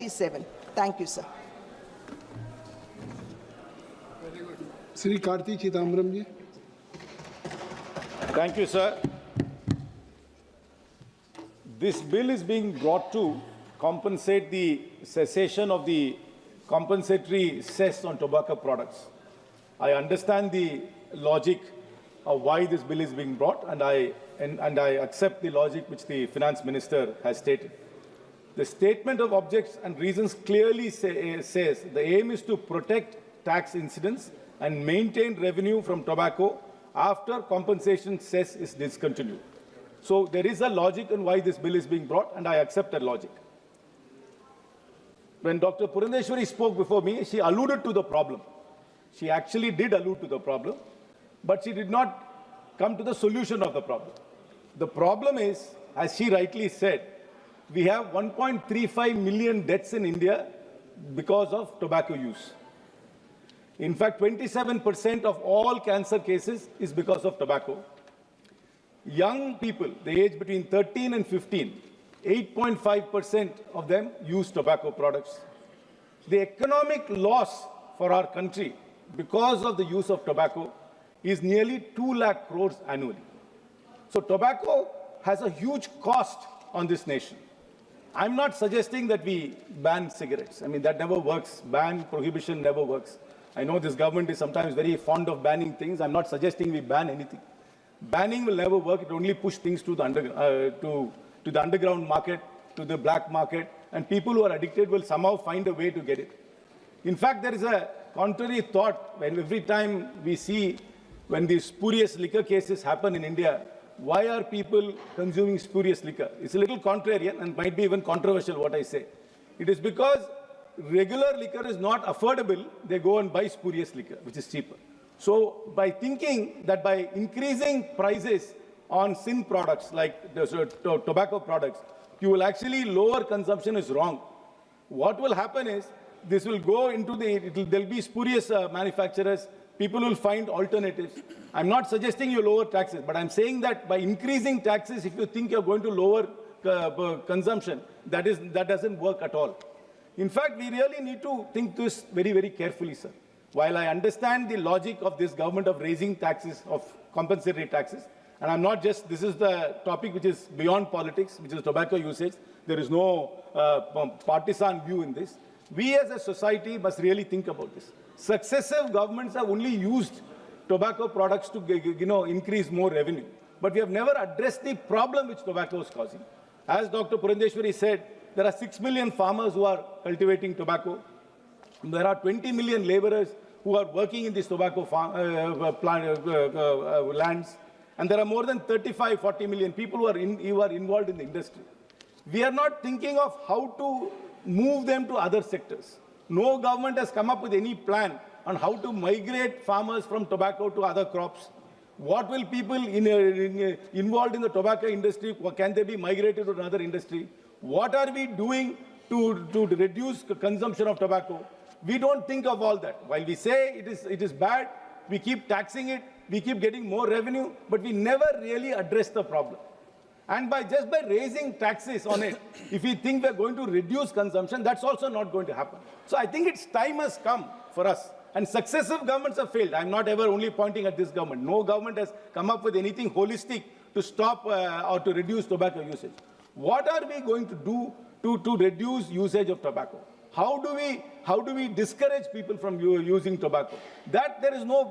7. Thank you, sir. Sri Karthi Chidambaram ji. Thank you, sir. This bill is being brought to compensate the cessation of the compensatory cess on tobacco products. I understand the logic of why this bill is being brought, and I accept the logic which the finance minister has stated. The statement of objects and reasons clearly says the aim is to protect tax incidents and maintain revenue from tobacco after compensation cess is discontinued. So there is a logic in why this bill is being brought, and I accept that logic. When Dr. Purandeshwari spoke before me, she alluded to the problem. She actually did allude to the problem, but she did not come to the solution of the problem. The problem is, as she rightly said, we have 1.35 million deaths in India because of tobacco use. In fact, 27% of all cancer cases is because of tobacco. Young people, the age between 13 and 15, 8.5% of them use tobacco products. The economic loss for our country because of the use of tobacco is nearly 2 lakh crores annually. So tobacco has a huge cost on this nation. I'm not suggesting that we ban cigarettes. I mean, that never works. Prohibition never works. I know this government is sometimes very fond of banning things. I'm not suggesting we ban anything. Banning will never work. It only push things to the underground market, to the black market, and people who are addicted will somehow find a way to get it. In fact, there is a contrary thought when every time we see when these spurious liquor cases happen in India, why are people consuming spurious liquor? It's a little contrarian and might be even controversial what I say. It is because regular liquor is not affordable, they go and buy spurious liquor, which is cheaper. So by thinking that by increasing prices on sin products like tobacco products, you will actually lower consumption is wrong. What will happen is this will go into there'll be spurious manufacturers, people will find alternatives. I'm not suggesting you lower taxes, but I'm saying that by increasing taxes, if you think you're going to lower consumption, that doesn't work at all. In fact, we really need to think this very, very carefully, sir. While I understand the logic of this government of raising taxes, of compensatory taxes, and I'm not just, this is the topic which is beyond politics, which is tobacco usage. There is no partisan view in this. We as a society must really think about this. Successive governments have only used tobacco products to increase more revenue. But we have never addressed the problem which tobacco is causing. As Dr. Purandeshwari said, there are 6 million farmers who are cultivating tobacco. There are 20 million laborers who are working in these tobacco lands. And there are more than 35-40 million people who are involved in the industry. We are not thinking of how to move them to other sectors. No government has come up with any plan on how to migrate farmers from tobacco to other crops. What will people involved in the tobacco industry, can they be migrated to another industry? What are we doing to reduce consumption of tobacco? We don't think of all that. While we say it is bad, we keep taxing it, we keep getting more revenue, but we never really address the problem. And just by raising taxes on it, if we think we're going to reduce consumption, that's also not going to happen. So I think its time has come for us. And successive governments have failed. I'm not ever only pointing at this government. No government has come up with anything holistic to stop or to reduce tobacco usage. What are we going to do to reduce usage of tobacco? How do we discourage people from using tobacco? That there is no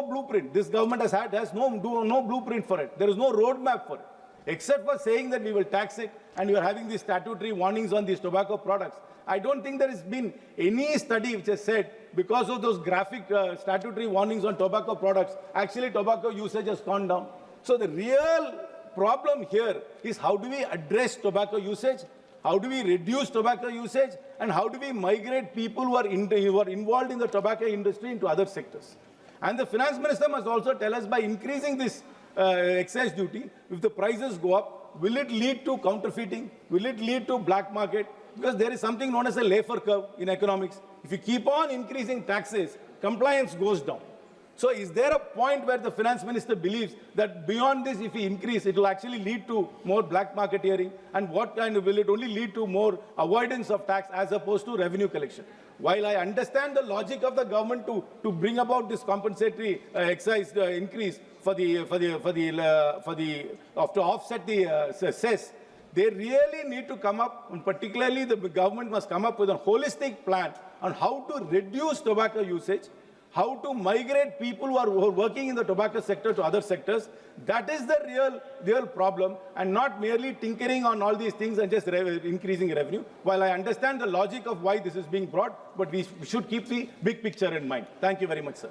blueprint. This government has no blueprint for it. There is no roadmap for it. Except for saying that we will tax it and we are having these statutory warnings on these tobacco products. I don't think there has been any study which has said because of those graphic statutory warnings on tobacco products, actually tobacco usage has gone down. So the real problem here is how do we address tobacco usage, how do we reduce tobacco usage, and how do we migrate people who are involved in the tobacco industry into other sectors. And the finance minister must also tell us by increasing this excise duty, if the prices go up, will it lead to counterfeiting? Will it lead to black market? Because there is something known as a Laffer curve in economics. If you keep on increasing taxes, compliance goes down. So is there a point where the finance minister believes that beyond this, if he increase, it will actually lead to more black marketeering? And what kind of, will it only lead to more avoidance of tax as opposed to revenue collection? While I understand the logic of the government to bring about this compensatory excise increase to offset the cess, they really need to come up, and particularly the government must come up with a holistic plan on how to reduce tobacco usage, how to migrate people who are working in the tobacco sector to other sectors. That is the real problem, and not merely tinkering on all these things and just increasing revenue. While I understand the logic of why this is being brought, but we should keep the big picture in mind. Thank you very much, sir.